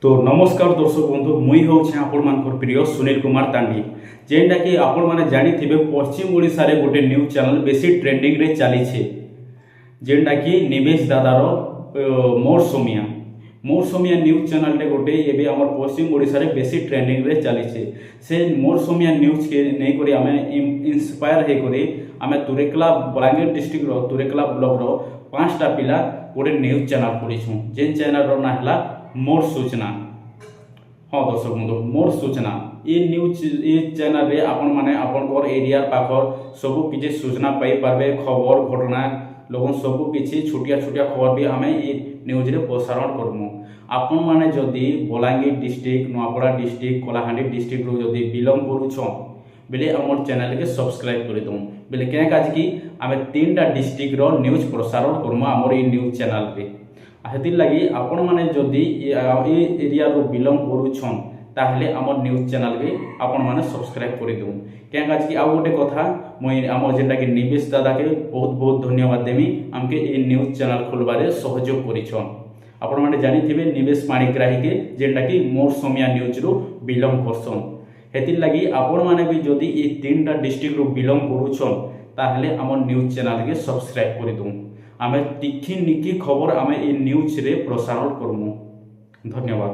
तो नमस्कार दर्शक बंधु मुई हूँ आपण प्रिय सुनील कुमार तांडी जेनटा कि आपण मैंने जानी पश्चिम ओडिशा रे गोटे न्यूज चैनल बेसी ट्रेंडिंग रे चली जेनटा कि निवेश दादार मोर सोमिया न्यूज चैनल टे गोटे एबे हमर पश्चिम ओडिशा रे बेसी ट्रेंडिंग रे चली से मोर सोमिया न्यूज के नहीं करी आमे इंस्पायर हे करी आमे तुरेकला बलांगीर डिस्ट्रिक्ट रो तुरेकला ब्लॉक रो 5टा पिला गोटे न्यूज चैनल खोलीछू जेन चैनल रो ना हला मोर सूचना। हाँ दर्शक बंधु मोर सूचना ये न्यूज ये चैनल रे आपण माने आपनकर एरिया पाखर सब किछि सूचना पाई पारबे खबर घटना लोगन सब किछि छोटिया छोटिया खबर भी हमें ये न्यूज रे प्रसारण करमु। आपण माने जदि Balangir district Nuapada district Kalahandi district रो जदि बिलोंग करूछो बेले हमर चैनल के सब्सक्राइब कर दो बेले क्या काज कि आमे 3टा डिस्ट्रिक्ट रो न्यूज प्रसारण करमु हमर ये न्यूज चैनल रे। हेतिर लगी आपण माने जदि ए एरिया रो बिलोंग करूछन ताहले हमर न्यूज चैनल के आपण माने सब्सक्राइब कर दो क्या काज कि आ गोटे कथा मुई हमर जेटा कि निवेश दादा के बहुत बहुत धन्यवाद देमी हमके ए न्यूज चैनल खोलबारे सहयोग करिछन। आपण माने जानि थिबे निवेश पाणिग्राही के जेटा कि मोर सोमिया न्यूज रो बिलोंग करसन। हेतिर लगी आपण माने भी जदि ए 3टा डिस्ट्रिक्ट रो बिलोंग करूछन ताहले हमर न्यूज चैनल के सब्सक्राइब कर दो आमे तिखी निकी खबर आमे ए न्यूज रे प्रसारण करमु। धन्यवाद।